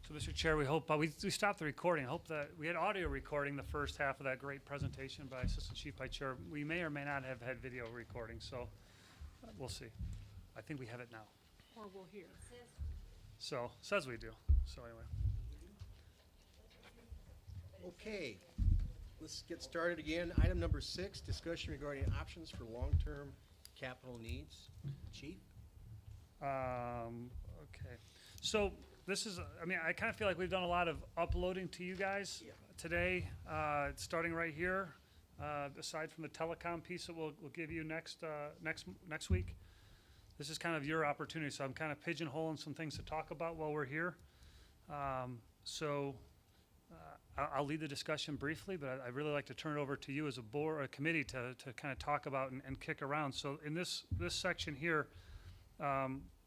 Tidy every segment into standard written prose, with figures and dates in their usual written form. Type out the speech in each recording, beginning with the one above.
So, Mr. Chair, we hope, we stopped the recording. I hope that, we had audio recording the first half of that great presentation by Assistant Chief Vice Chair. We may or may not have had video recording, so we'll see. I think we have it now. Or we'll hear. So, says we do. So anyway. Okay, let's get started again. Item number 6, discussion regarding options for long-term capital needs. Chief? Okay. So this is, I mean, I kind of feel like we've done a lot of uploading to you guys Yeah. today, starting right here. Aside from the telecom piece that we'll give you next week. This is kind of your opportunity, so I'm kind of pigeonholing some things to talk about while we're here. I'll lead the discussion briefly, but I'd really like to turn it over to you as a board, or a committee, to kind of talk about and kick around. So in this section here,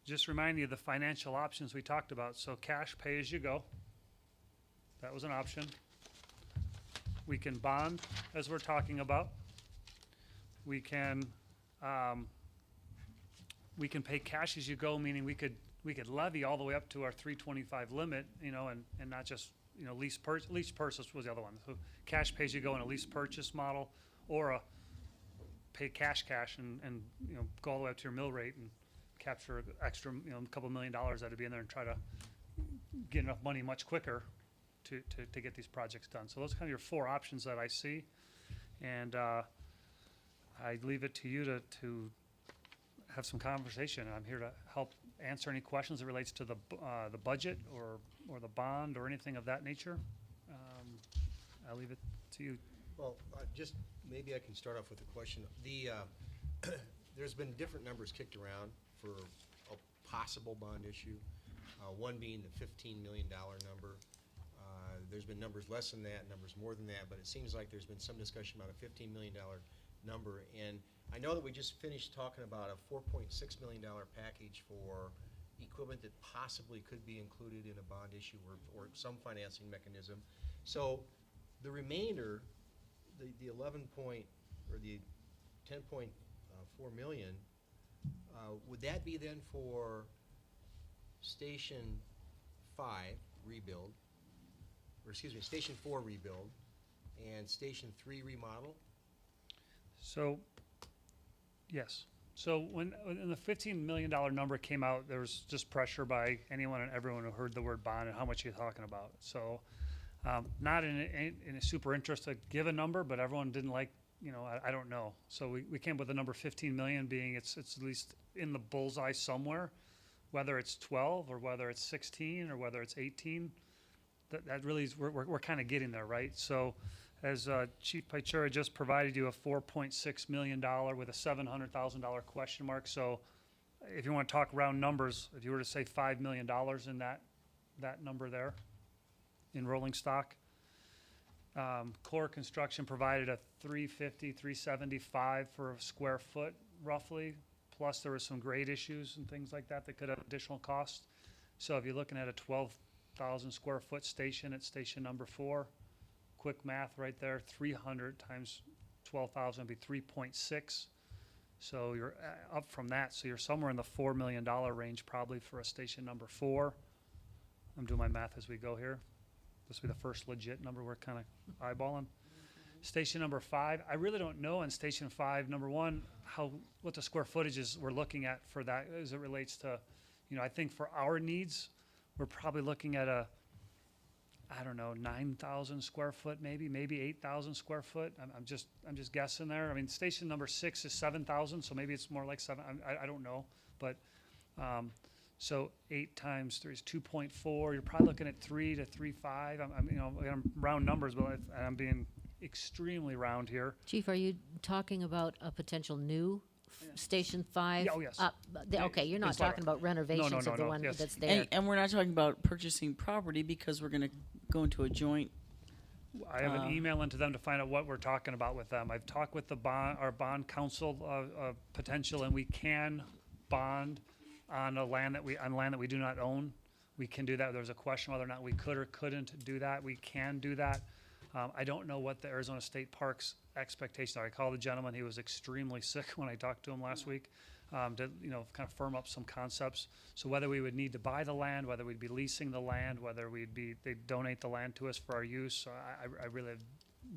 just remind you of the financial options we talked about. So cash pay as you go, that was an option. We can bond, as we're talking about. We can pay cash as you go, meaning we could levy all the way up to our 325 limit, and not just, lease purchase was the other one. So cash pays you go in a lease purchase model, or a pay cash and go all the way up to your mill rate and capture extra, a couple $1 million that'd be in there, and try to get enough money much quicker to get these projects done. So those are kind of your 4 options that I see, and I leave it to you to have some conversation. I'm here to help answer any questions that relates to the budget or the bond or anything of that nature. I'll leave it to you. Well, just maybe I can start off with a question. There's been different numbers kicked around for a possible bond issue, one being the $15 million number. There's been numbers less than that, numbers more than that, but it seems like there's been some discussion about a $15 million number. And I know that we just finished talking about a $4.6 million package for equipment that possibly could be included in a bond issue or some financing mechanism. So the remainder, the 11 point or the 10.4 million, would that be then for Station 5 rebuild, or excuse me, Station 4 rebuild, and Station 3 remodel? So, yes. So when the $15 million number came out, there was just pressure by anyone and everyone who heard the word bond and how much you're talking about. So not in a super interest to give a number, but everyone didn't like, I don't know. So we came up with the number 15 million, being it's at least in the bullseye somewhere, whether it's 12 or whether it's 16 or whether it's 18. That really is, we're kind of getting there, right? So as Chief Paichura just provided you a $4.6 million with a $700,000 question mark. So if you want to talk round numbers, if you were to say $5 million in that number there in rolling stock, Core Construction provided a $350, $375 for a square foot roughly, plus there were some grade issues and things like that could have additional costs. So if you're looking at a 12,000 square foot station at station number 4, quick math right there, 300 times 12,000 would be 3.6. So you're up from that. So you're somewhere in the $4 million range probably for a station number 4. I'm doing my math as we go here. This will be the first legit number we're kind of eyeballing. Station number 5, I really don't know in Station 5, number 1, what the square footage is we're looking at for that as it relates to, I think for our needs, we're probably looking at a, 9,000 square foot, maybe 8,000 square foot. I'm just guessing there. I mean, station number 6 is 7,000, so maybe it's more like 7. I don't know, but so 8 times 3 is 2.4. You're probably looking at 3 to 3.5. I'm round numbers, but I'm being extremely round here. Chief, are you talking about a potential new Station 5? Yeah, oh, yes. Okay, you're not It's like- talking about renovations of the one yes. that's there. And we're not talking about purchasing property because we're going to go into a joint. I have an email into them to find out what we're talking about with them. I've talked with our bond counsel potential, and we can bond on land that we do not own. We can do that. There was a question whether or not we could or couldn't do that. We can do that. I don't know what the Arizona State Parks expectations are. I called the gentleman. He was extremely sick when I talked to him last week. to, kind of firm up some concepts. So whether we would need to buy the land, whether we'd be leasing the land, whether they donate the land to us for our use, so I really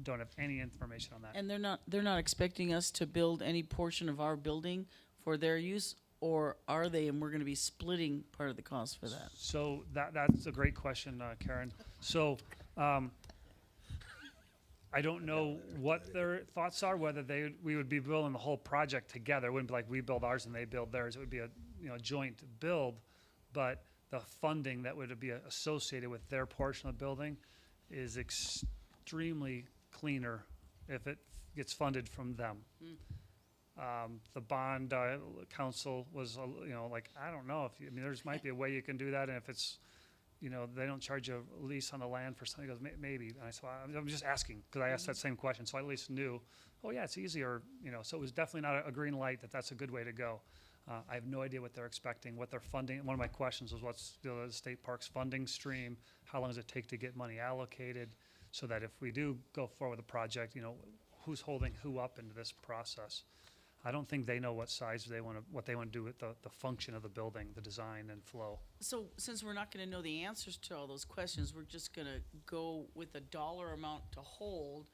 don't have any information on that. And they're not expecting us to build any portion of our building for their use, or are they? And we're gonna be splitting part of the cost for that. So that's a great question, Karen. So, I don't know what their thoughts are, whether we would be building the whole project together. It wouldn't be like we build ours and they build theirs. It would be a, joint build, but the funding that would be associated with their portion of the building is extremely cleaner if it gets funded from them. The bond council was, like, I don't know if there's might be a way you can do that, and if it's, they don't charge a lease on the land for something. He goes, maybe. And I said, well, I'm just asking, because I asked that same question, so I at least knew, oh yeah, it's easier, so it was definitely not a green light that that's a good way to go. I have no idea what they're expecting, what they're funding. One of my questions was, what's the state parks funding stream? How long does it take to get money allocated? So that if we do go forward with the project, who's holding who up into this process? I don't think they know what size what they want to do with the function of the building, the design and flow. So since we're not gonna know the answers to all those questions, we're just gonna go with a dollar amount to hold,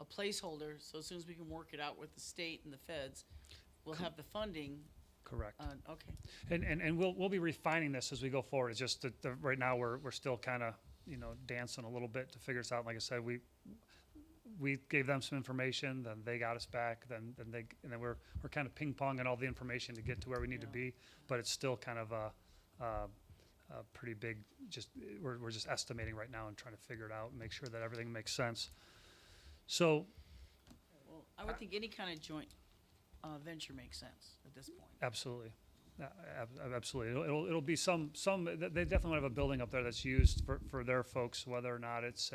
a placeholder, so as soon as we can work it out with the state and the feds, we'll have the funding. Correct. Okay. And we'll be refining this as we go forward. It's just that right now we're still kind of, dancing a little bit to figure this out. Like I said, we gave them some information, then they got us back, then we're kind of ping ponging all the information to get to where we need to be. But it's still kind of a pretty big. We're just estimating right now and trying to figure it out and make sure that everything makes sense. So Well, I would think any kind of joint venture makes sense at this point. absolutely. Absolutely. It'll be some, they definitely have a building up there that's used for their folks, whether or not it's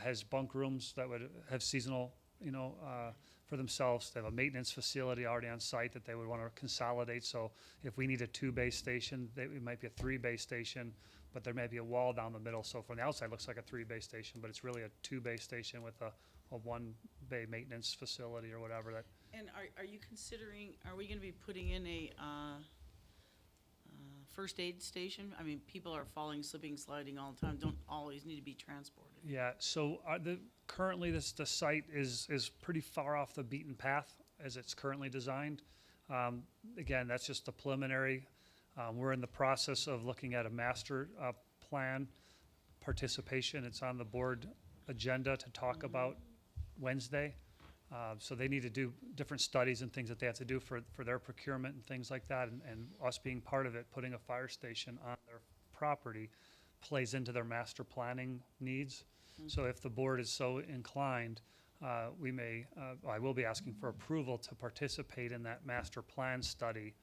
has bunk rooms that would have seasonal, for themselves. They have a maintenance facility already on site that they would want to consolidate. So if we need a 2-bay station, it might be a 3-bay station, but there may be a wall down the middle. So from the outside, it looks like a 3-bay station, but it's really a 2-bay station with a 1-bay maintenance facility or whatever that. And are you considering, are we gonna be putting in a first aid station? I mean, people are falling, slipping, sliding all the time, don't always need to be transported. Yeah, so currently the site is pretty far off the beaten path as it's currently designed. Again, that's just a preliminary. We're in the process of looking at a master plan participation. It's on the board agenda to talk about Wednesday. So they need to do different studies and things that they have to do for their procurement and things like that. And us being part of it, putting a fire station on their property plays into their master planning needs. So if the board is so inclined, I will be asking for approval to participate in that master plan study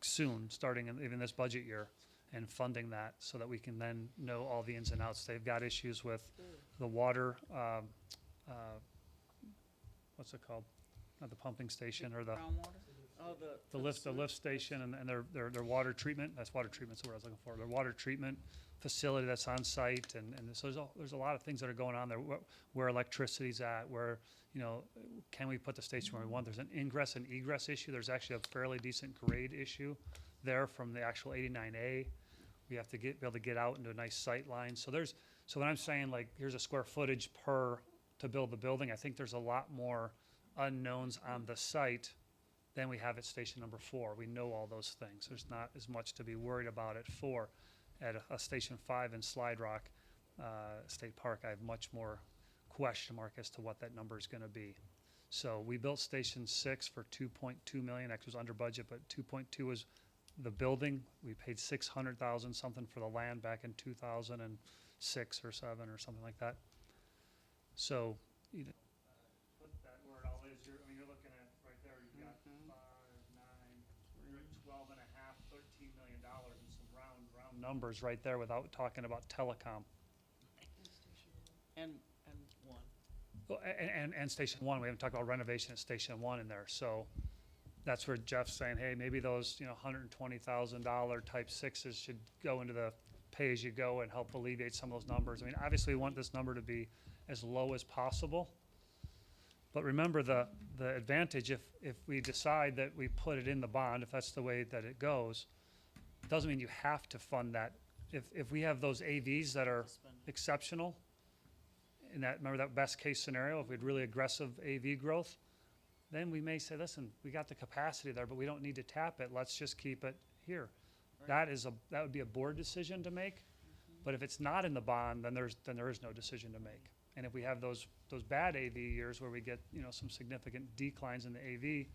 soon, starting in even this budget year, and funding that so that we can then know all the ins and outs. They've got issues with the water, what's it called? Not the pumping station or the Groundwater? Oh, the lift station and their water treatment. That's water treatment's the word I was looking for. Their water treatment facility that's on site, and so there's a lot of things that are going on there. Where electricity's at, where can we put the station where we want? There's an ingress and egress issue. There's actually a fairly decent grade issue there from the actual 89A. We have to be able to get out into a nice sight line. So when I'm saying like here's a square footage to build the building, I think there's a lot more unknowns on the site than we have at station number 4. We know all those things. There's not as much to be worried about at 4. At a station 5 in Slide Rock State Park, I have much more question mark as to what that number is going to be. So we built station 6 for $2.2 million. Actually, it was under budget, but 2.2 was the building. We paid $600,000 something for the land back in 2006 or 7 or something like that. So, put that where it all is. You're looking at right there. You've got 5, 9. You're at 12 and a half, $13 million and some round numbers right there without talking about telecom. And one. Well, and Station 1, we haven't talked about renovation at Station 1 in there. So that's where Jeff's saying, hey, maybe those $120,000 type 6s should go into the pay-as-you-go and help alleviate some of those numbers. I mean, obviously we want this number to be as low as possible. But remember the advantage, if we decide that we put it in the bond, if that's the way that it goes, doesn't mean you have to fund that. If we have those AVs that are exceptional, in that, remember that best case scenario, if we had really aggressive AV growth, then we may say, listen, we got the capacity there, but we don't need to tap it, let's just keep it here. That would be a board decision to make, but if it's not in the bond, then there is no decision to make. And if we have those bad AV years where we get, some significant declines in the AV,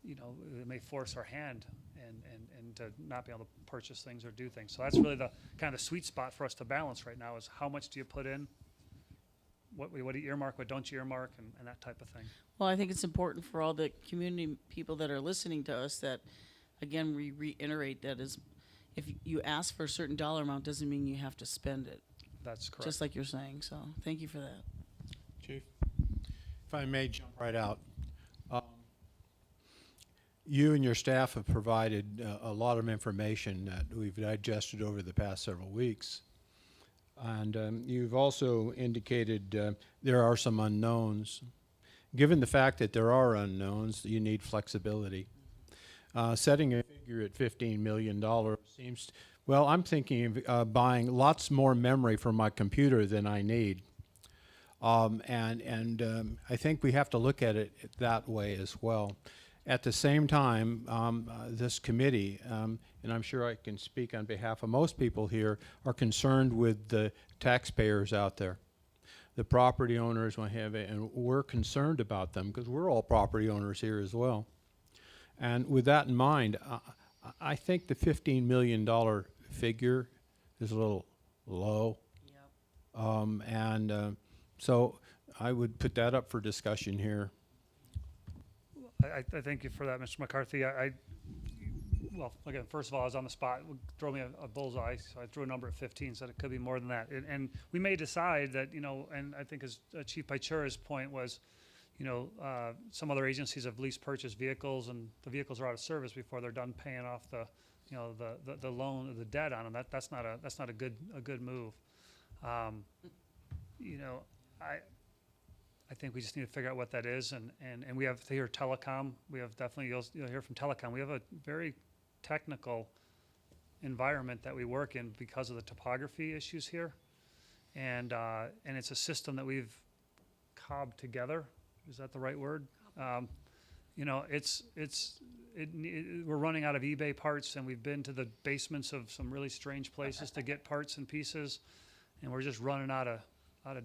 it may force our hand and to not be able to purchase things or do things. So that's really the kind of sweet spot for us to balance right now is how much do you put in? What do you earmark, what don't you earmark, and that type of thing. Well, I think it's important for all the community people that are listening to us that, again, we reiterate that is, if you ask for a certain dollar amount, doesn't mean you have to spend it, That's correct. just like you're saying. So thank you for that. Chief, if I may jump right out. You and your staff have provided a lot of information that we've digested over the past several weeks. And you've also indicated there are some unknowns. Given the fact that there are unknowns, you need flexibility. Setting a figure at $15 million seems, well, I'm thinking of buying lots more memory for my computer than I need. And I think we have to look at it that way as well. At the same time, this committee, and I'm sure I can speak on behalf of most people here, are concerned with the taxpayers out there. The property owners, and we're concerned about them because we're all property owners here as well. And with that in mind, I think the $15 million figure is a little low. Yep. So I would put that up for discussion here. I thank you for that, Mr. McCarthy. Well, again, first of all, I was on the spot. Throw me a bullseye, so I threw a number at 15, said it could be more than that. And we may decide that, and I think as Chief Paichura's point was, some other agencies have lease purchased vehicles, and the vehicles are out of service before they're done paying off the loan or the debt on them. That's not a good move. I think we just need to figure out what that is, and we have here telecom. We have definitely you'll hear from telecom. We have a very technical environment that we work in because of the topography issues here, and it's a system that we've cobbed together. Is that the right word? We're running out of eBay parts, and we've been to the basements of some really strange places to get parts and pieces, and we're just running out of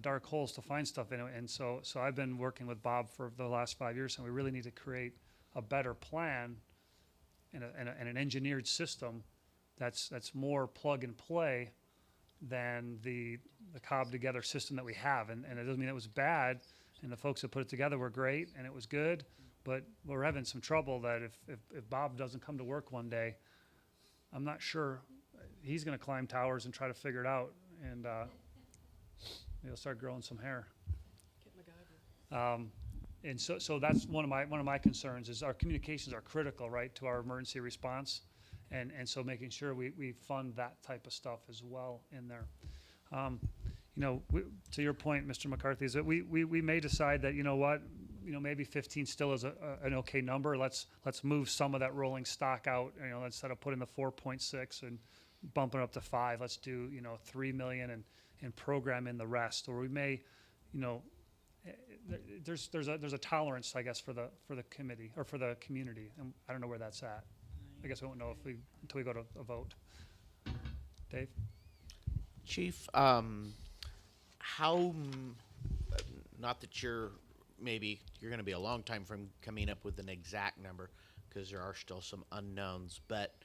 dark holes to find stuff in it. And so I've been working with Bob for the last 5 years, and we really need to create a better plan and an engineered system that's more plug and play than the cob together system that we have. And it doesn't mean it was bad, and the folks that put it together were great, and it was good, but we're having some trouble that if Bob doesn't come to work one day, I'm not sure he's going to climb towers and try to figure it out, and he'll start growing some hair. And so that's one of my concerns is our communications are critical, right, to our emergency response, and so making sure we fund that type of stuff as well in there. To your point, Mr. McCarthy, is that we may decide that maybe 15 still is an okay number. Let's move some of that rolling stock out. Instead of putting the 4.6 and bumping it up to 5, let's do 3 million and program in the rest. Or we may, there's a tolerance, I guess, for the committee or for the community, and I don't know where that's at. I guess we won't know until we go to a vote. Dave? Chief, not that you're going to be a long time from coming up with an exact number because there are still some unknowns, but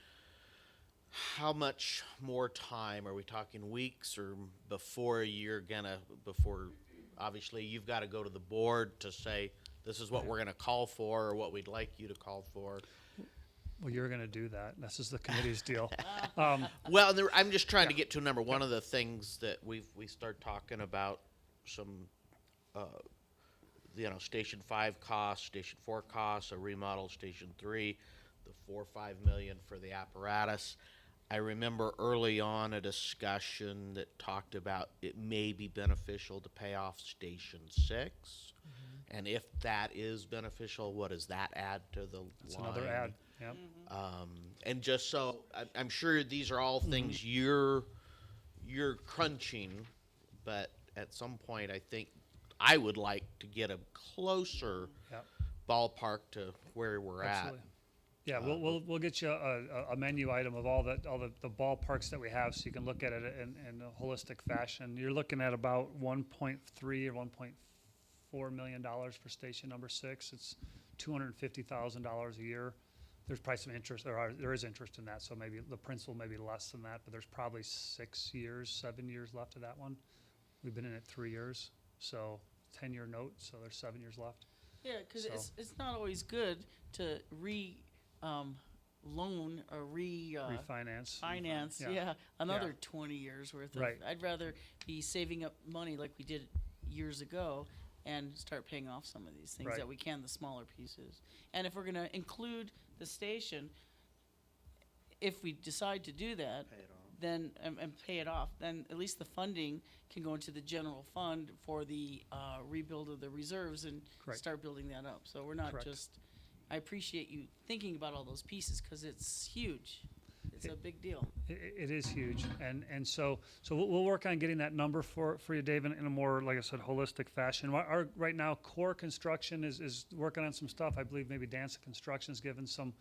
how much more time are we talking, weeks or before obviously you've got to go to the board to say this is what we're going to call for or what we'd like you to call for? Well, you're going to do that. This is the committee's deal. Well, I'm just trying to get to a number. One of the things that we start talking about some, Station 5 costs, Station 4 costs, a remodel Station 3, the $4 or $5 million for the apparatus. I remember early on a discussion that talked about it may be beneficial to pay off Station 6. And if that is beneficial, what does that add to the It's line? another ad, yeah. And just so, I'm sure these are all things you're crunching, but at some point, I think I would like to get a closer Yeah. ballpark to where we're Absolutely. Yeah, we'll get you a menu item of all the ballparks that we have, so you can look at it in a holistic fashion. You're looking at about 1.3 or 1.4 million dollars for station number 6. It's $250,000 a year. There's probably some interest. There is interest in that, so maybe the principal may be less than that, but there's probably 7 years left of that one. We've been in it 3 years, so 10-year note, so there's 7 years left. Yeah, because So- it's not always good to loan or Refinance. finance, Yeah. yeah, another 20 years worth of. Right. I'd rather be saving up money like we did years ago and start paying off some of these things Right. that we can, the smaller pieces. And if we're going to include the station, if we decide to do that, then and pay it off, then at least the funding can go into the general fund for the rebuild of the reserves and Correct. start building that up. So we're not Correct. just. I appreciate you thinking about all those pieces because it's huge. It's a big deal. It is huge, and so we'll work on getting that number for you, Dave, in a more, like I said, holistic fashion. Our right now, Core Construction is working on some stuff. I believe maybe Danza Construction's given some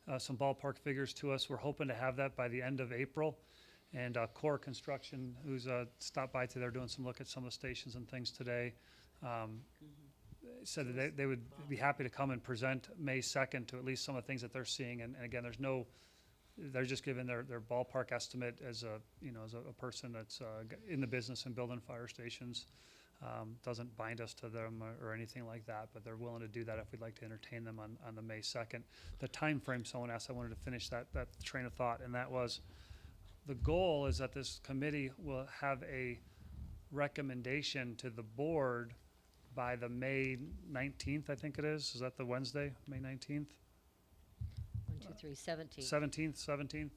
ballpark figures to us. We're hoping to have that by the end of April. And Core Construction, who's stopped by today, they're doing some look at some of the stations and things today. Said that they would be happy to come and present May 2nd to at least some of the things that they're seeing. And again, they're just giving their ballpark estimate as a person that's in the business and building fire stations. Doesn't bind us to them or anything like that, but they're willing to do that if we'd like to entertain them on the May 2nd. The time frame, someone asked, I wanted to finish that train of thought, and that was, the goal is that this committee will have a recommendation to the board by the May 19th, I think it is. Is that the Wednesday, May 19th? 17th,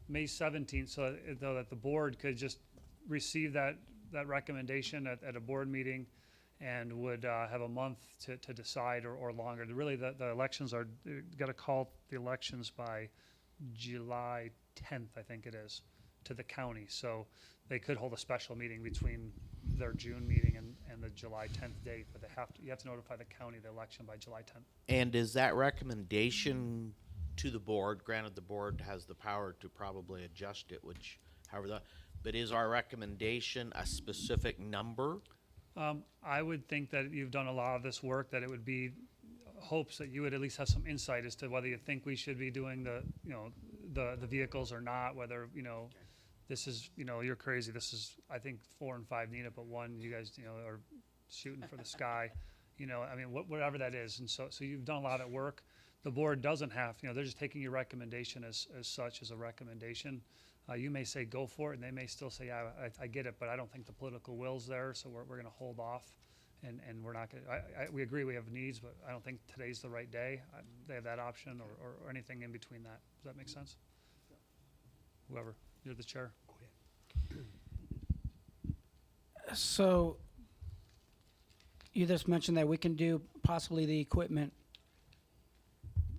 May 17th, so that the board could just receive that recommendation at a board meeting and would have a month to decide or longer. Really, the elections are, got to call the elections by July 10th, I think it is, to the county. So they could hold a special meeting between their June meeting and the July 10th date, but you have to notify the county the election by July 10th. And is that recommendation to the board, granted the board has the power to probably adjust it, but is our recommendation a specific number? I would think that you've done a lot of this work, that it would be hopes that you would at least have some insight as to whether you think we should be doing the vehicles or not, whether, this is, you're crazy. This is, I think 4 and 5 need it, but 1, you guys, are shooting for the sky, whatever that is. And so you've done a lot of work. The board doesn't have, they're just taking your recommendation as such as a recommendation. You may say go for it, and they may still say, yeah, I get it, but I don't think the political will's there, so we're going to hold off, and we're not going to, we agree we have needs, but I don't think today's the right day. They have that option or anything in between that. Does that make sense? Whoever, you're the chair. So you just mentioned that we can do possibly the equipment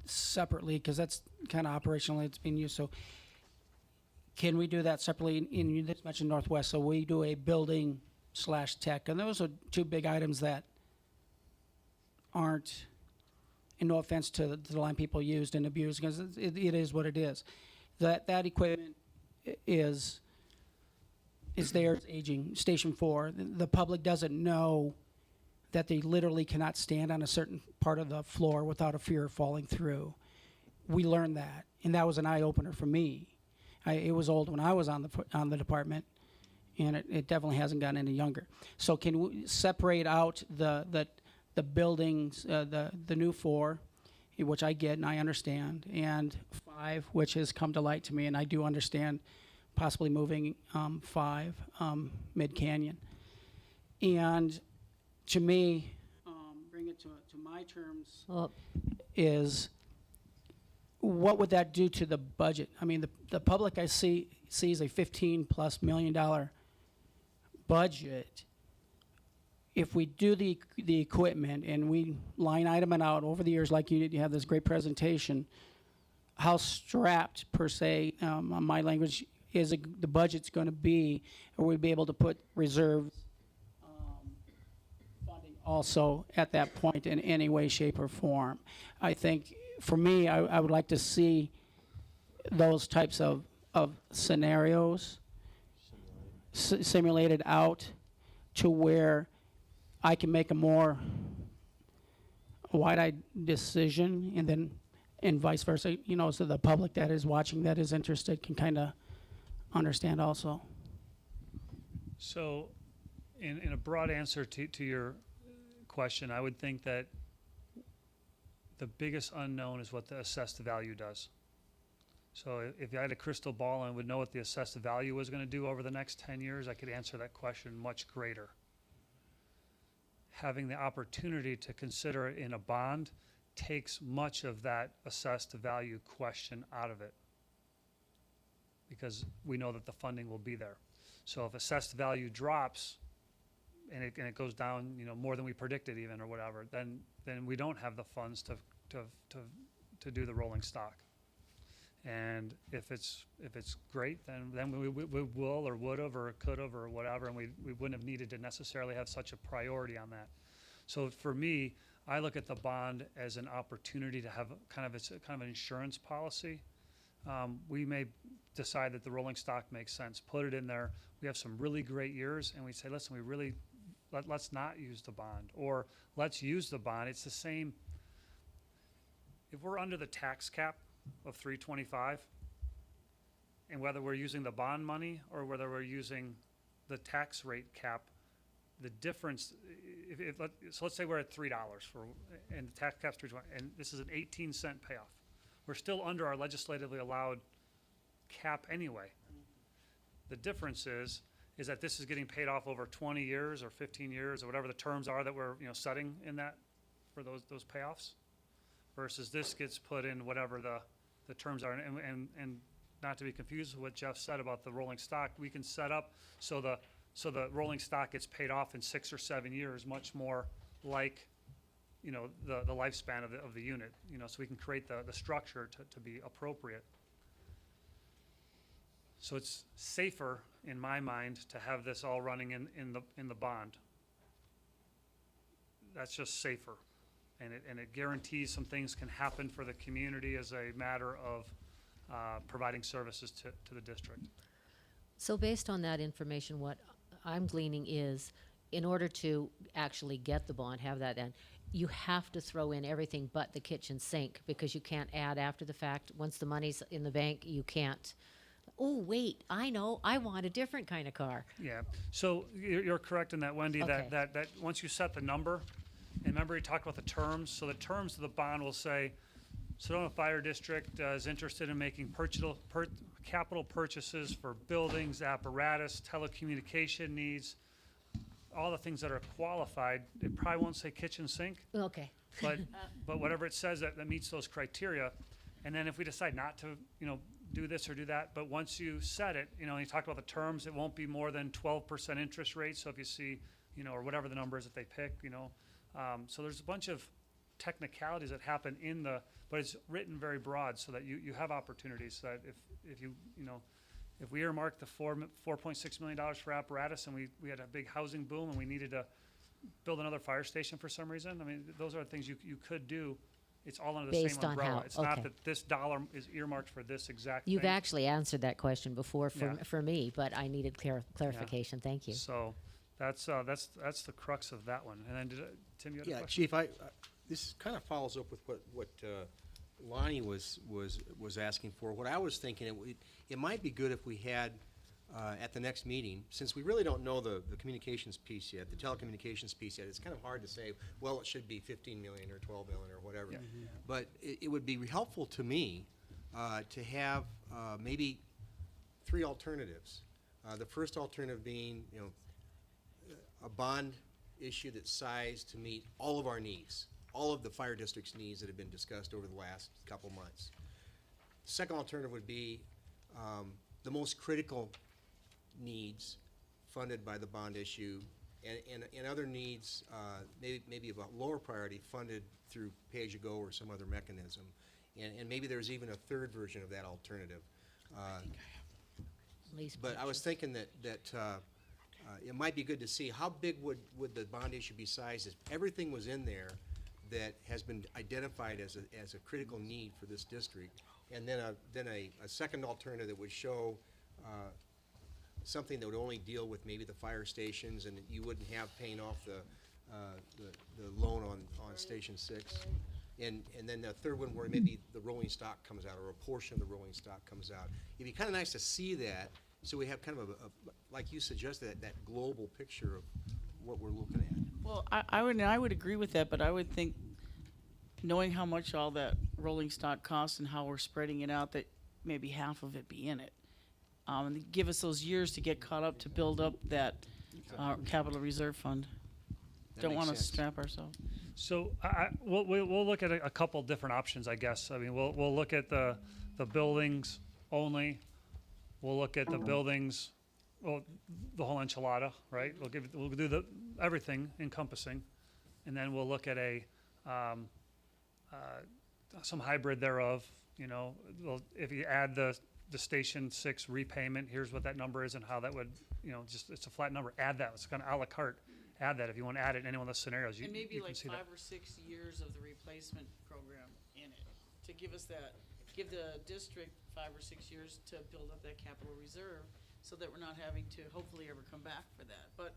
separately because that's kind of operationally it's being used. So can we do that separately? And you just mentioned Northwest, so we do a building/tech, and those are 2 big items that aren't, and no offense to the line people used and abused, because it is what it is. That equipment is there, it's aging. Station 4, the public doesn't know that they literally cannot stand on a certain part of the floor without a fear of falling through. We learned that, and that was an eye-opener for me. It was old when I was on the department, and it definitely hasn't gotten any younger. So can we separate out the buildings, the new 4, which I get and I understand, and 5, which has come to light to me, and I do understand possibly moving 5, Mid-Canyon. And to me, bring it to my terms, Well, is what would that do to the budget? I mean, the public I see sees a $15+ million budget. If we do the equipment and we line item it out over the years, like you did, you have this great presentation, how strapped, per se, my language, is the budget's going to be? Or we be able to put reserves funding also at that point in any way, shape, or form? I think, for me, I would like to see those types of scenarios simulated out to where I can make a more wide-eyed decision, and vice versa, so the public that is watching, that is interested, can kind of understand also. So, in a broad answer to your question, I would think that the biggest unknown is what the assessed value does. So if I had a crystal ball and would know what the assessed value was going to do over the next 10 years, I could answer that question much greater. Having the opportunity to consider it in a bond takes much of that assessed value question out of it, because we know that the funding will be there. So if assessed value drops and it goes down, more than we predicted even, or whatever, then we don't have the funds to do the rolling stock. And if it's great, then we will, or would have, or could have, or whatever, and we wouldn't have needed to necessarily have such a priority on that. So for me, I look at the bond as an opportunity to have kind of an insurance policy. We may decide that the rolling stock makes sense, put it in there. We have some really great years, and we say, listen, let's not use the bond, or let's use the bond. It's the same. If we're under the tax cap of 325, and whether we're using the bond money or whether we're using the tax rate cap, the difference, so let's say we're at $3 and the tax cap's 320, and this is an 18-cent payoff. We're still under our legislatively allowed cap anyway. The difference is that this is getting paid off over 20 years or 15 years or whatever the terms are that we're setting in that for those payoffs, versus this gets put in whatever the terms are. And not to be confused with what Jeff said about the rolling stock, we can set up so the rolling stock gets paid off in 6 or 7 years, much more like the lifespan of the unit, so we can create the structure to be appropriate. So it's safer, in my mind, to have this all running in the bond. That's just safer, and it guarantees some things can happen for the community as a matter of providing services to the district. So based on that information, what I'm gleaning is, in order to actually get the bond, have that in, you have to throw in everything but the kitchen sink, because you can't add after the fact. Once the money's in the bank, you can't. Oh, wait, I know, I want a different kind of car. Yeah, so you're correct in that, Wendy, Okay. that once you set the number, and remember you talked about the terms, so the terms of the bond will say, Sedona Fire District is interested in making capital purchases for buildings, apparatus, telecommunication needs, all the things that are qualified. It probably won't say kitchen sink, Okay. but whatever it says that meets those criteria. And then if we decide not to, do this or do that, but once you set it, you talked about the terms, it won't be more than 12% interest rate. So if you see, or whatever the number is that they pick, so there's a bunch of technicalities that happen but it's written very broad so that you have opportunities that if we earmarked the $4.6 million for apparatus and we had a big housing boom and we needed to build another fire station for some reason, I mean, those are things you could do. It's all under the Based same on umbrella. how- It's not okay. that this dollar is earmarked for this exact You've thing. actually answered that question before Yeah. for me, but I needed clarification. Thank you. So that's the crux of that one. And then Tim, you had a Yeah, question? Chief, this kind of follows up with what Lonnie was asking for. What I was thinking, it might be good if we had, at the next meeting, since we really don't know the communications piece yet, the telecommunications piece yet, it's kind of hard to say, well, it should be 15 million or 12 million or whatever. But it would be helpful to me to have maybe 3 alternatives. The first alternative being, a bond issue that's sized to meet all of our needs, all of the fire district's needs that have been discussed over the last couple months. second alternative would be the most critical needs funded by the bond issue, and other needs, maybe about lower priority, funded through pay-as-you-go or some other mechanism. And maybe there's even a third version of that alternative. Least But I was thinking that it might be good to see how big would the bond issue be sized if everything was in there that has been identified as a critical need for this district, and then a second alternative that would show something that would only deal with maybe the fire stations, and that you wouldn't have paying off the loan on Station 6. And then the third one where maybe the rolling stock comes out, or a portion of the rolling stock comes out. It'd be kind of nice to see that, so we have kind of like you suggested, that global picture of what we're looking at. Well, I would agree with that, but I would think, knowing how much all that rolling stock costs and how we're spreading it out, that maybe half of it be in it. And give us those years to get caught up to build up that capital reserve fund. That Don't makes want to sense. strap ourselves. So we'll look at a couple different options, I guess. I mean, we'll look at the buildings only. We'll look at the buildings, well, the whole enchilada, right? We'll do everything encompassing, and then we'll look at some hybrid thereof. You know, if you add the Station 6 repayment, here's what that number is and how that would, you know, just it's a flat number. Add that. It's kind of a la carte. Add that if you want to add it in any one of those scenarios. And maybe you can like see 5 that. or 6 years of the replacement program in it, to give us that, give the district 5 or 6 years to build up that capital reserve, so that we're not having to hopefully ever come back for that. But,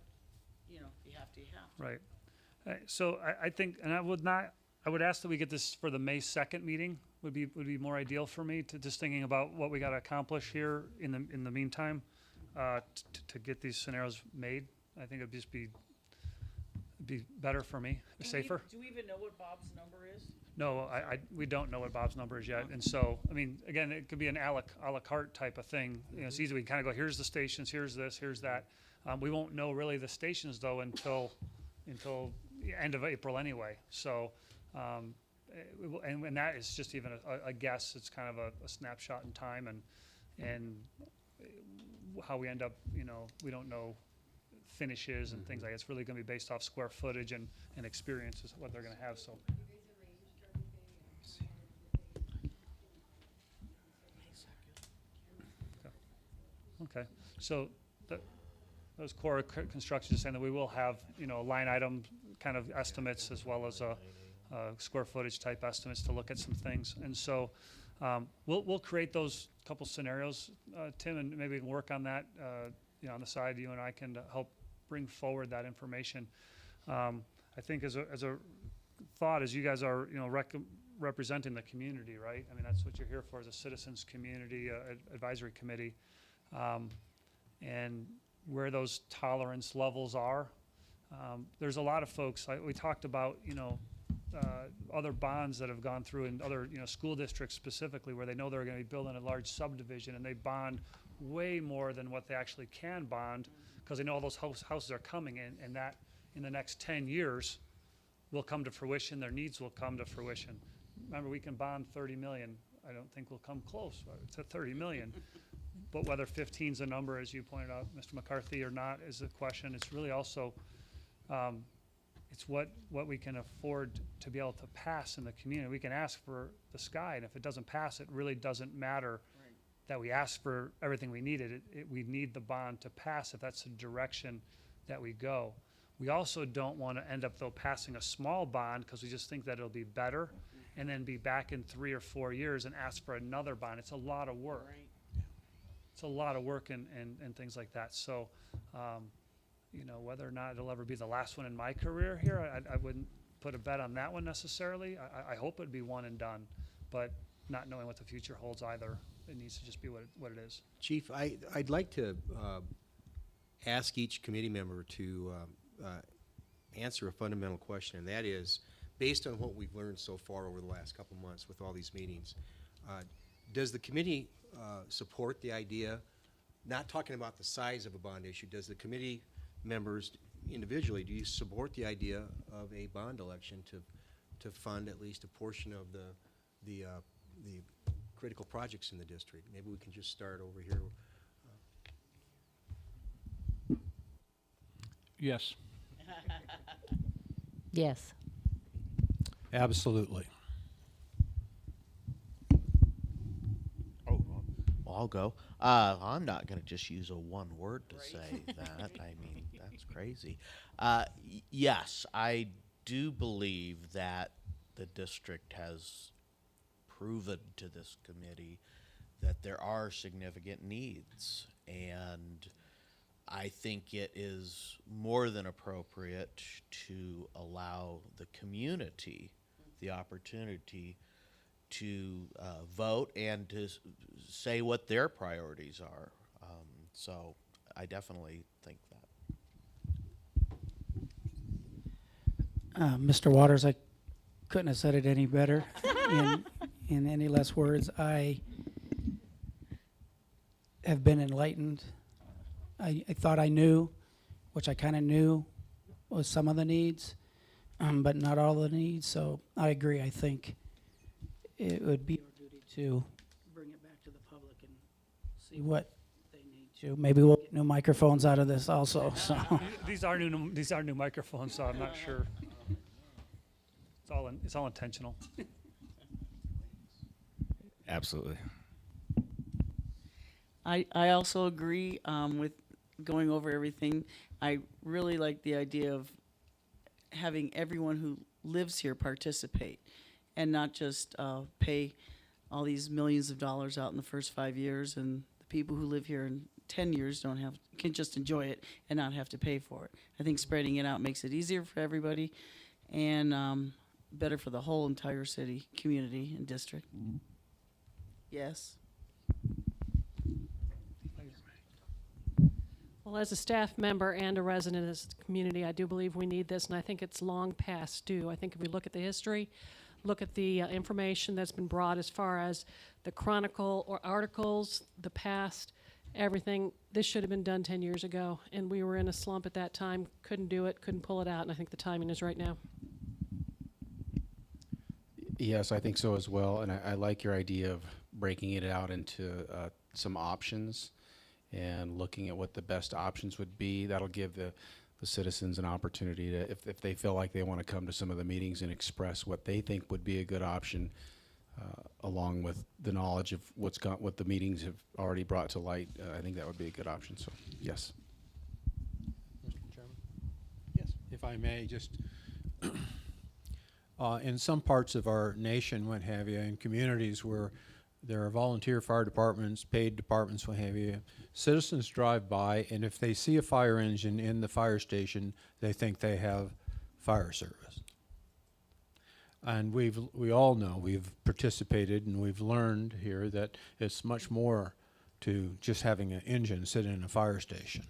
you know, you have to, you have to. Right. So I think, and I would ask that we get this for the May 2nd meeting, would be more ideal for me, to just thinking about what we got to accomplish here in the meantime, to get these scenarios made. I think it'd just be better for me, safer. Do we even know what Bob's number is? No, we don't know what Bob's number is yet, and so, I mean, again, it could be an a la carte type of thing. You know, it's easy, we can kind of go, here's the stations, here's this, here's that. We won't know really the stations though until the end of April anyway, so, and that is just even a guess. It's kind of a snapshot in time, and how we end up, you know, we don't know finishes and things like that. It's really gonna be based off square footage and experience is what they're gonna have, so. Okay, so those core constructions saying that we will have, you know, line item kind of estimates as well as square footage type estimates to look at some things. And so we'll create those couple scenarios, Tim, and maybe we can work on that, you know, on the side. You and I can help bring forward that information. I think as a thought, as you guys are, you know, representing the community, right? I mean, that's what you're here for, as a citizens community advisory committee. And where those tolerance levels are, there's a lot of folks, we talked about, you know, other bonds that have gone through in other, you know, school districts specifically, where they know they're going to be building a large subdivision and they bond way more than what they actually can bond, because they know all those houses are coming in, and that in the next 10 years will come to fruition, their needs will come to fruition. Remember, we can bond 30 million. I don't think we'll come close to 30 million. But whether 15's a number, as you pointed out, Mr. McCarthy, or not, is a question. It's really also, it's what we can afford to be able to pass in the community. We can ask for the sky, and if it doesn't pass, it really doesn't matter that we ask for everything we needed. We need the bond to pass if that's the direction that we go. We also don't want to end up, though, passing a small bond because we just think that it'll be better, and then be back in 3 or 4 years and ask for another bond. It's a lot of work. Right. It's a lot of work and things like that. So, you know, whether or not it'll ever be the last one in my career here, I wouldn't put a bet on that one necessarily. I hope it'd be one and done, but not knowing what the future holds either. It needs to just be what it is. Chief, I'd like to ask each committee member to answer a fundamental question, and that is, based on what we've learned so far over the last couple months with all these meetings, does the committee support the idea, not talking about the size of a bond issue, does the committee members individually, do you support the idea of a bond election to fund at least a portion of the critical projects in the district. Maybe we can just start over here. Yes. Yes. Absolutely. Oh, well, I'll go. I'm not going to just use a one word to say that. I mean, that's crazy. Yes, I do believe that the district has proven to this committee that there are significant needs, and I think it is more than appropriate to allow the community the opportunity to vote and to say what their priorities are. So I definitely think that. Mr. Waters, I couldn't have said it any better in any less words. I have been enlightened. I thought I knew, which I kind of knew was some of the needs, but not all the needs. So I agree. I think it would be our duty to bring it back to the public and see what they need to. Maybe we'll get new microphones out of this also. So These are new microphones, so I'm not sure. It's all intentional. Absolutely. I also agree with going over everything. I really like the idea of having everyone who lives here participate and not just pay all these millions of dollars out in the first 5 years, and the people who live here in 10 years can just enjoy it and not have to pay for it. I think spreading it out makes it easier for everybody and better for the whole entire city, community, and district. Yes. Well, as a staff member and a resident of this community, I do believe we need this, and I think it's long past due. I think if we look at the history, look at the information that's been brought as far as the chronicle or articles, the past, everything, this should have been done 10 years ago, and we were in a slump at that time, couldn't do it, couldn't pull it out, and I think the timing is right now. Yes, I think so as well. And I like your idea of breaking it out into some options and looking at what the best options would be. That'll give the citizens an opportunity to, if they feel like they want to come to some of the meetings and express what they think would be a good option, along with the knowledge of what the meetings have already brought to light. I think that would be a good option. So, yes. Mr. Chairman? Yes. If I may, just in some parts of our nation, what have you, in communities where there are volunteer fire departments, paid departments, what have you, citizens drive by, and if they see a fire engine in the fire station, they think they have fire service. And we all know, we've participated and we've learned here that it's much more to just having an engine sit in a fire station.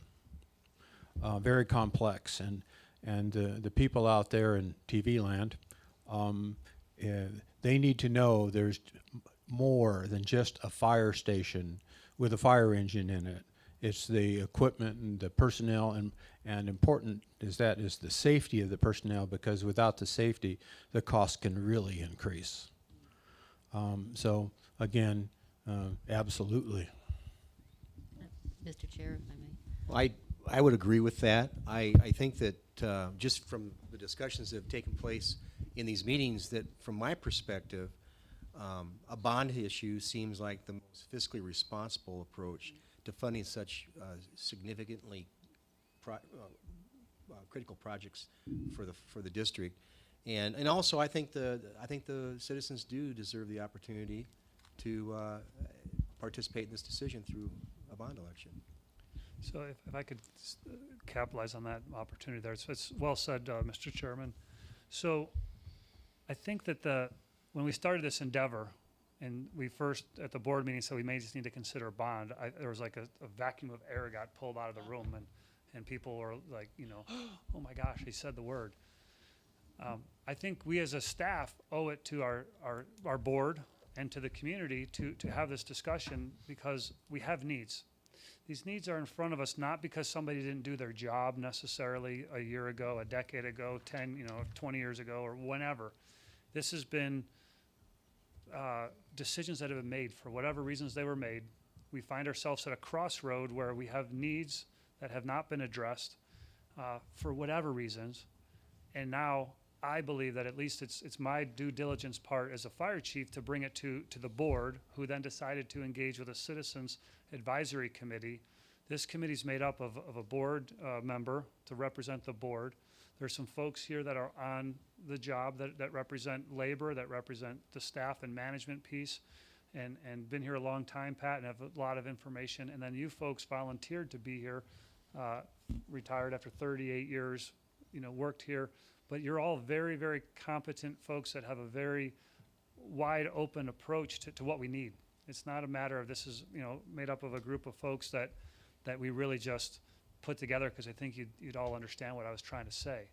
Very complex, and the people out there in TV land, they need to know there's more than just a fire station with a fire engine in it. It's the equipment and the personnel, and important is the safety of the personnel, because without the safety, the cost can really increase. So again, absolutely. Mr. Chair, if I may. Well, I would agree with that. I think that just from the discussions that have taken place in these meetings, that from my perspective, a bond issue seems like the most fiscally responsible approach to funding such significantly critical projects for the district, and also I think the citizens do deserve the opportunity to participate in this decision through a bond election. So if I could capitalize on that opportunity there, it's well said, Mr. Chairman. So I think that when we started this endeavor, and we first at the board meeting said we may just need to consider a bond, there was like a vacuum of air got pulled out of the room, and people were like, oh my gosh, he said the word. I think we as a staff owe it to our board and to the community to have this discussion, because we have needs. These needs are in front of us not because somebody didn't do their job necessarily a year ago, a decade ago, 10, 20 years ago, or whenever. This has been decisions that have been made for whatever reasons they were made. We find ourselves at a crossroad where we have needs that have not been addressed for whatever reasons. And now I believe that at least it's my due diligence part as a fire chief to bring it to the board, who then decided to engage with a citizens advisory committee. This committee's made up of a board member to represent the board. There's some folks here that are on the job that represent labor, that represent the staff and management piece, and been here a long time, Pat, and have a lot of information. And then you folks volunteered to be here, retired after 38 years, worked here. But you're all very, very competent folks that have a very wide open approach to what we need. It's not a matter of this is, made up of a group of folks that we really just put together because I think you'd all understand what I was trying to say.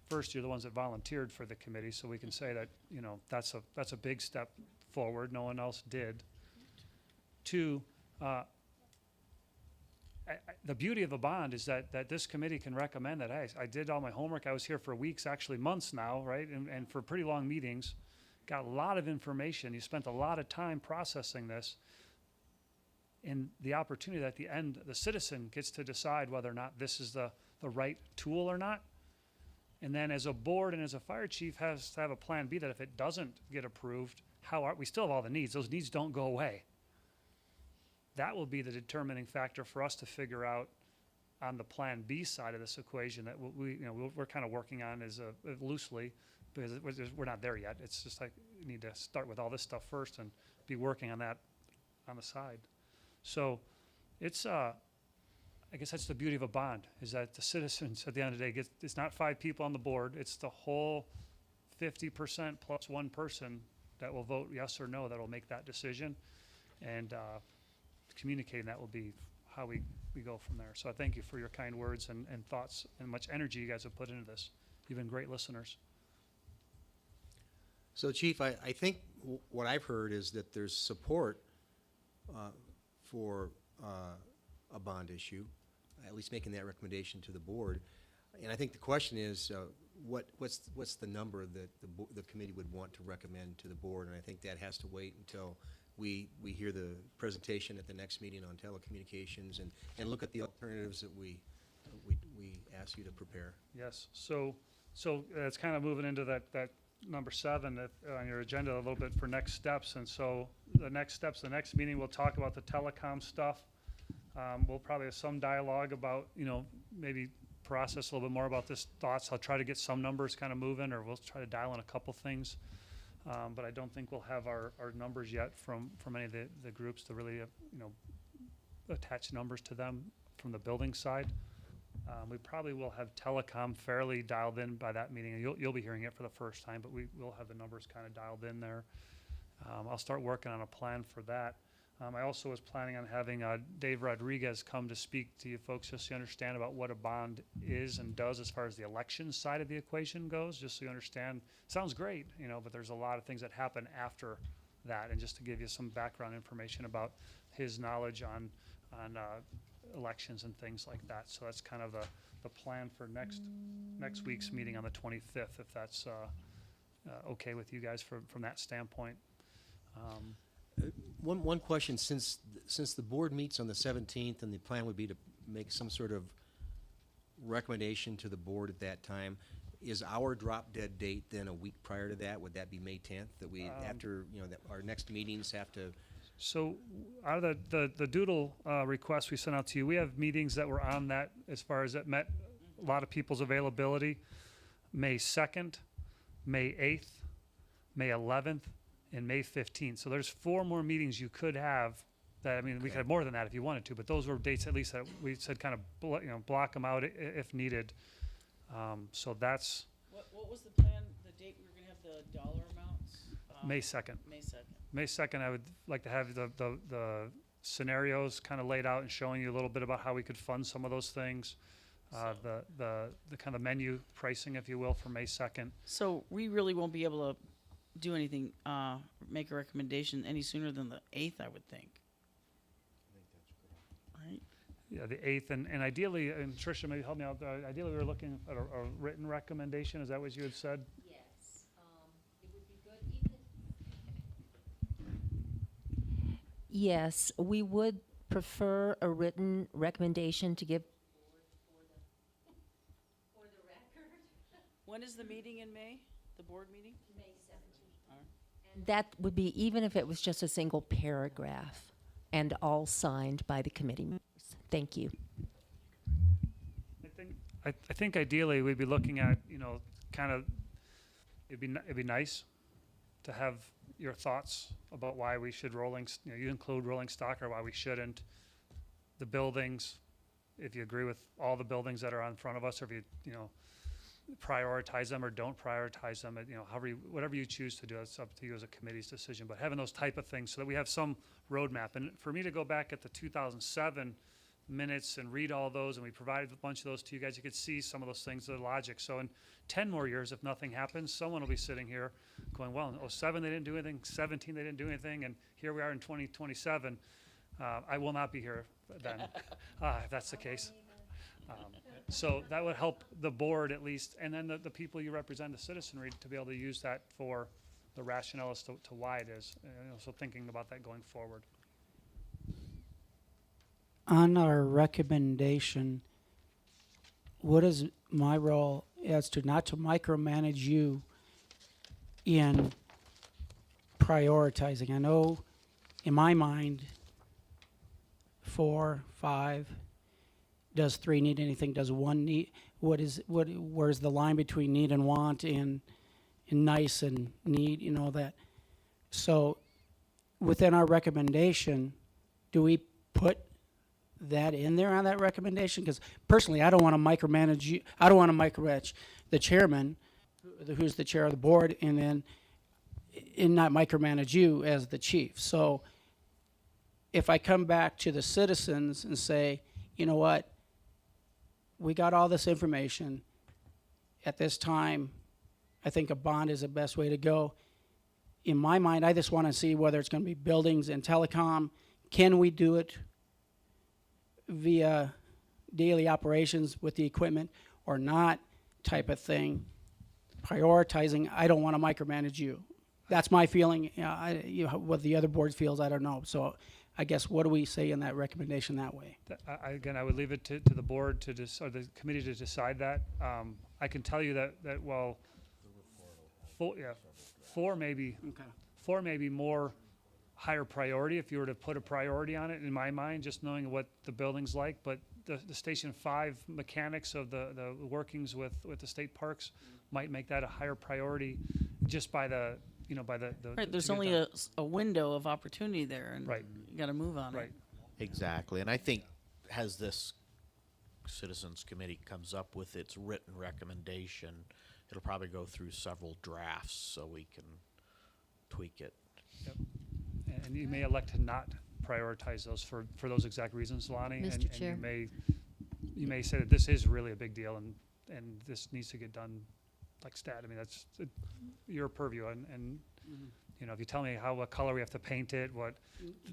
First, you're the ones that volunteered for the committee, so we can say that, that's a big step forward. No one else did. Two, the beauty of a bond is that this committee can recommend that, hey, I did all my homework. I was here for weeks, actually months now, right? And for pretty long meetings. Got a lot of information. You spent a lot of time processing this. And the opportunity that at the end, the citizen gets to decide whether or not this is the right tool or not. And then as a board and as a fire chief has to have a plan B that if it doesn't get approved, we still have all the needs. Those needs don't go away. That will be the determining factor for us to figure out on the plan B side of this equation that we're kind of working on loosely, because we're not there yet. It's just like we need to start with all this stuff first and be working on that on the side. So it's, I guess that's the beauty of a bond, is that the citizens at the end of the day it's not 5 people on the board, it's the whole 50% plus one person that will vote yes or no that will make that decision. And communicating that will be how we go from there. So I thank you for your kind words and thoughts and much energy you guys have put into this. You've been great listeners. So, Chief, I think what I've heard is that there's support for a bond issue, at least making that recommendation to the board. And I think the question is, what's the number that the committee would want to recommend to the board? And I think that has to wait until we hear the presentation at the next meeting on telecommunications and look at the alternatives that we ask you to prepare. Yes. So it's kind of moving into that number 7 on your agenda a little bit for next steps. And so the next steps, the next meeting, we'll talk about the telecom stuff. We'll probably have some dialogue about, maybe process a little bit more about this thoughts. I'll try to get some numbers kind of moving, or we'll try to dial in a couple things. But I don't think we'll have our numbers yet from any of the groups to really, attach numbers to them from the building side. We probably will have telecom fairly dialed in by that meeting. You'll be hearing it for the first time, but we will have the numbers kind of dialed in there. I'll start working on a plan for that. I also was planning on having Dave Rodriguez come to speak to you folks just so you understand about what a bond is and does as far as the election side of the equation goes, just so you understand. Sounds great, but there's a lot of things that happen after that. And just to give you some background information about his knowledge on elections and things like that. So that's kind of the plan for next week's meeting on the 25th, if that's okay with you guys from that standpoint. One question, since the board meets on the 17th and the plan would be to make some sort of recommendation to the board at that time, is our drop dead date then a week prior to that? Would that be May 10th, that we, after, that our next meetings have to? So out of the doodle request we sent out to you, we have meetings that were on that as far as that met a lot of people's availability. May 2nd, May 8th, May 11th, and May 15th. So there's 4 more meetings you could have. That, we could have more than that if you wanted to, but those were dates at least that we said kind of block them out if needed. So that's What was the plan, the date we were gonna have the dollar amounts? May 2nd. May 2nd. May 2nd, I would like to have the scenarios kind of laid out and showing you a little bit about how we could fund some of those things. The kind of menu pricing, if you will, for May 2nd. So we really won't be able to do anything, make a recommendation any sooner than the 8th, I would think. Right? Yeah, the 8th, and ideally, and Tricia, maybe help me out, ideally we were looking at a written recommendation, is that what you had said? Yes, it would be good even Yes, we would prefer a written recommendation to give. When is the meeting in May? The board meeting? That would be even if it was just a single paragraph and all signed by the committee members. Thank you. I think ideally we'd be looking at, you know, kind of, it'd be nice to have your thoughts about why we should you include rolling stock or why we shouldn't. The buildings, if you agree with all the buildings that are on front of us, or if you know, prioritize them or don't prioritize them, you know, whatever you choose to do, it's up to you as a committee's decision. But having those type of things so that we have some roadmap. And for me to go back at the 2007 minutes and read all those, and we provided a bunch of those to you guys, you could see some of those things, the logic. So in 10 more years, if nothing happens, someone will be sitting here going, well, in 07 they didn't do anything, 17 they didn't do anything, and here we are in 2027. I will not be here then, if that's the case. So that would help the board at least, and then the people you represent, the citizenry, to be able to use that for the rationale as to why it is. So thinking about that going forward. On our recommendation, what is my role as to not to micromanage you in prioritizing? I know in my mind, 4, 5, does 3 need anything? Does 1 need? Where's the line between need and want and nice and need? You know that. So within our recommendation, do we put that in there on that recommendation? Because personally, I don't want to micromanage you. I don't want to micromanage the chairman, who's the chair of the board, and not micromanage you as the chief. So if I come back to the citizens and say, you know what, we got all this information. At this time, I think a bond is the best way to go. In my mind, I just want to see whether it's going to be buildings and telecom. Can we do it via daily operations with the equipment or not, type of thing? Prioritizing, I don't want to micromanage you. That's my feeling. What the other board feels, I don't know. So I guess what do we say in that recommendation that way? Again, I would leave it to the board or the committee to decide that. I can tell you that while 4 may be more higher priority if you were to put a priority on it in my mind, just knowing what the building's like. But the Station 5 mechanics of the workings with the state parks might make that a higher priority just by the, you know, by the. Right, there's to get only done. a window of opportunity there, and Right. you gotta move on Right. it. Exactly, and I think as this citizens committee comes up with its written recommendation, it'll probably go through several drafts so we can tweak it. And you may elect to not prioritize those for those exact reasons, Lonnie. Mr. And Chair. you may say that this is really a big deal and this needs to get done like stat. I mean, that's your purview. And you know, if you tell me what color we have to paint it,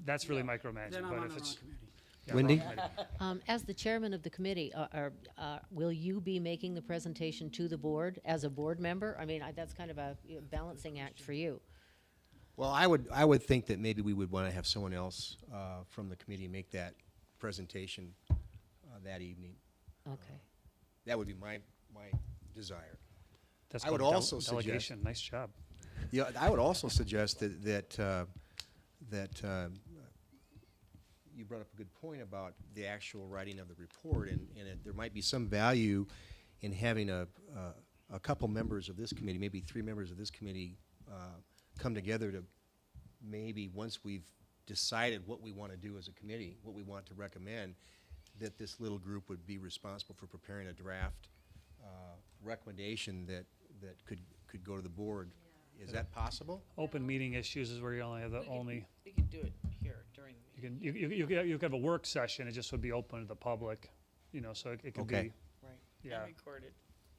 that's really micromanaging. But if it's yeah, Wendy? wrong committee. As the chairman of the committee, will you be making the presentation to the board as a board member? I mean, that's kind of a balancing act for you. Well, I would think that maybe we would want to have someone else from the committee make that presentation that evening. Okay. That would be my desire. That's I would called also suggest- delegation. Nice job. Yeah, I would also suggest that you brought up a good point about the actual writing of the report, and there might be some value in having a couple members of this committee, maybe 3 members of this committee, come together to maybe once we've decided what we want to do as a committee, what we want to recommend, that this little group would be responsible for preparing a draft recommendation that could go to the board. Is that possible? Open meeting issues is where you only have the only. We could do it here during the meeting. You could have a work session. It just would be open to the public, you know. So it could Okay. be. Right. Yeah. And recorded.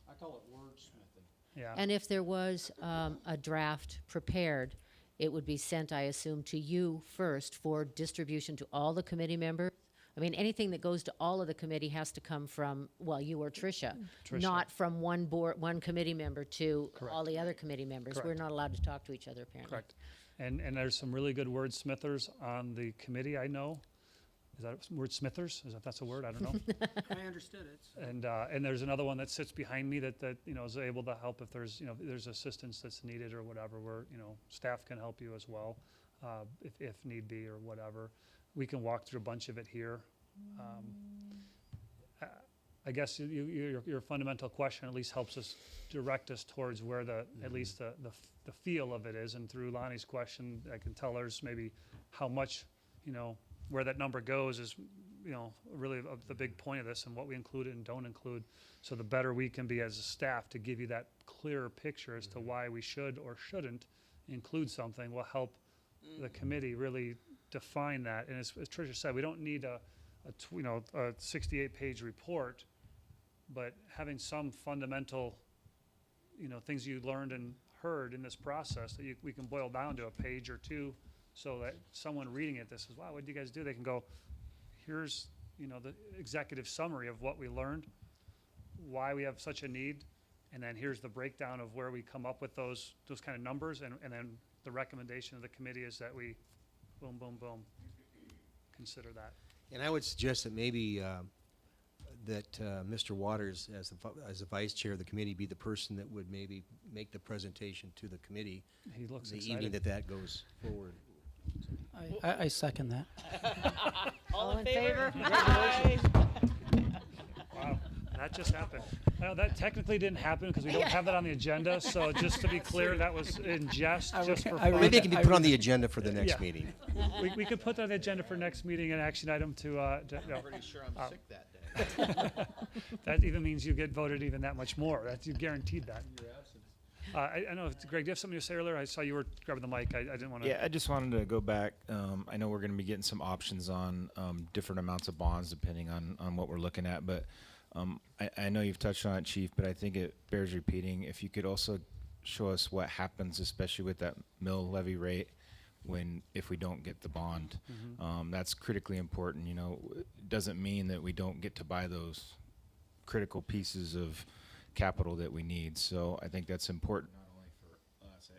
I call it wordsmithing. Yeah. And if there was a draft prepared, it would be sent, I assume, to you first for distribution to all the committee members? I mean, anything that goes to all of the committee has to come from, well, you or Tricia, not from one committee member to all the other committee members. We're Correct. not allowed to talk to each other, apparently. Correct. And there's some really good wordsmithers on the committee, I know. Is that wordsmithers? Is that's a word? I don't know. I understood it. And there's another one that sits behind me that is able to help if there's there's assistance that's needed or whatever, where staff can help you as well, if need be or whatever. We can walk through a bunch of it here. I guess your fundamental question at least helps us direct us towards where at least the feel of it is. And through Lonnie's question, I can tell there's maybe how much, where that number goes is, really the big point of this and what we include and don't include. So the better we can be as a staff to give you that clearer picture as to why we should or shouldn't include something will help the committee really define that. And as Tricia said, we don't need a 68-page report, but having some fundamental, things you learned and heard in this process that we can boil down to a page or two, so that someone reading it, this is, wow, what did you guys do? They can go, here's, the executive summary of what we learned, why we have such a need, and then here's the breakdown of where we come up with those kind of numbers, and then the recommendation of the committee is that we, boom, boom, boom, consider that. And I would suggest that maybe that Mr. Waters, as the vice chair of the committee, be the person that would maybe make the presentation to the committee He looks the excited. evening that goes forward. I second that. All in favor? Wow, that just happened. Now, that technically didn't happen because we don't have that on the agenda, so just to be clear, that was in jest, just for fun. Maybe it can be I put on really- the agenda for the next Yeah. meeting. We could put that on the agenda for next meeting, an action item to, I'm pretty sure I'm sick that day. that even means you get voted even that much more. That's, you guaranteed that. I know, Greg, do you have something to say earlier? I saw you were grabbing the mic. I didn't want to. Yeah, I just wanted to go back. I know we're going to be getting some options on different amounts of bonds depending on what we're looking at. But I know you've touched on it, Chief, but I think it bears repeating. If you could also show us what happens, especially with that mill levy rate, if we don't get the bond. That's critically important. It doesn't mean that we don't get to buy those critical pieces of capital that we need. So I think that's important not only for us.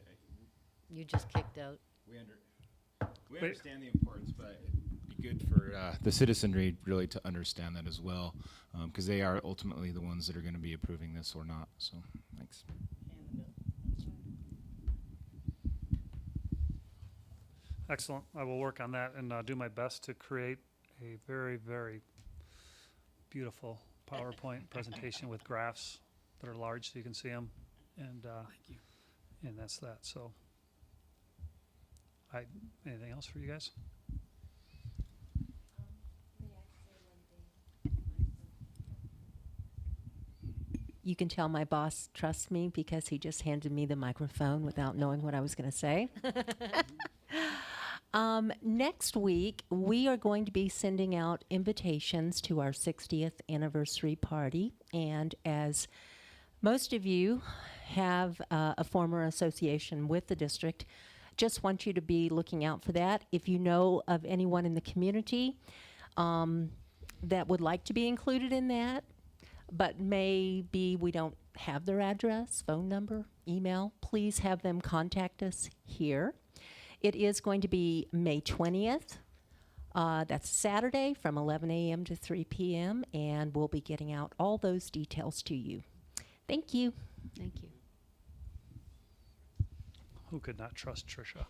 You just kicked out. We understand the importance, but it'd be good for the citizenry really to understand that as well, because they are ultimately the ones that are going to be approving this or not. So thanks. Excellent. I will work on that and do my best to create a very, very beautiful PowerPoint presentation with graphs that are large so you can see them. And, and that's that. So, anything else for you guys? You can tell my boss trusts me because he just handed me the microphone without knowing what I was going to say. Next week, we are going to be sending out invitations to our 60th anniversary party. And as most of you have a former association with the district, just want you to be looking out for that. If you know of anyone in the community that would like to be included in that, but maybe we don't have their address, phone number, email, please have them contact us here. It is going to be May 20th. That's Saturday from 11 a.m. to 3 p.m., and we'll be getting out all those details to you. Thank you. Thank you. Who could not trust Tricia?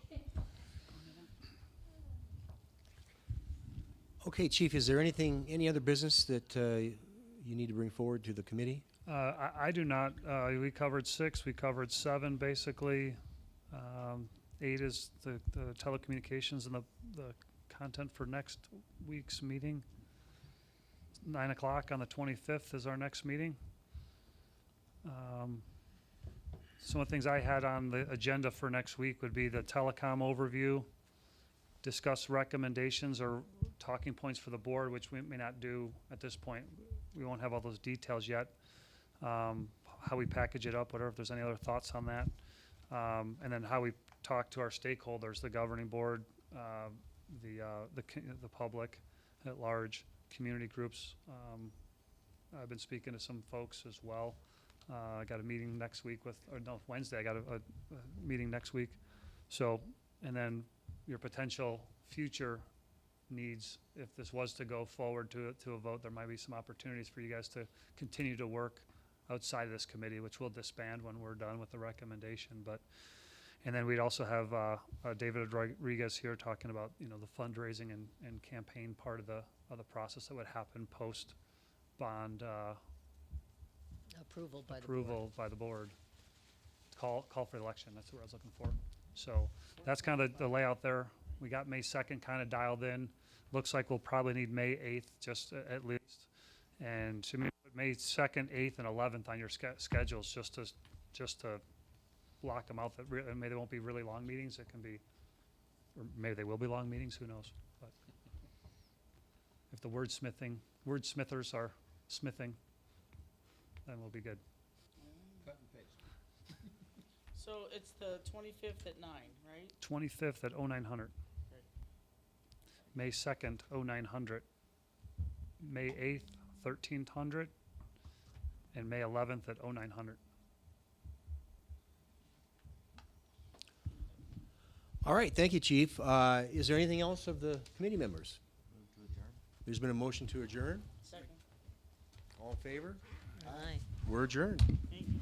Okay, Chief, is there any other business that you need to bring forward to the committee? I do not. We covered 6. We covered 7, basically. 8 is the telecommunications and the content for next week's meeting. 9 o'clock on the 25th is our next meeting. Some of the things I had on the agenda for next week would be the telecom overview, discuss recommendations or talking points for the board, which we may not do at this point. We won't have all those details yet. How we package it up, whatever, if there's any other thoughts on that. And then how we talk to our stakeholders, the governing board, the public at large, community groups. I've been speaking to some folks as well. I got a meeting next week Wednesday. I got a meeting next week. So And then your potential future needs, if this was to go forward to a vote, there might be some opportunities for you guys to continue to work outside of this committee, which will disband when we're done with the recommendation. But, and then we'd also have David Rodriguez here talking about, you know, the fundraising and campaign part of the process that would happen post bond Approval by the board. approval by the board. Call for election, that's what I was looking for. So that's kind of the layout there. We got May 2nd kind of dialed in. Looks like we'll probably need May 8th just at least. And to me, May 2nd, 8th, and 11th on your schedules just to block them out. That maybe they won't be really long meetings. It can be, or maybe they will be long meetings, who knows? But if the wordsmithers are smithing, then we'll be good. So it's the 25th at 9, right? 25th at 0900. May 2nd, 0900. May 8th, 1300. And May 11th at 0900. All right, thank you, Chief. Is there anything else of the committee members? There's been a motion to adjourn. Second. All in favor? Aye. We're adjourned. Thank you.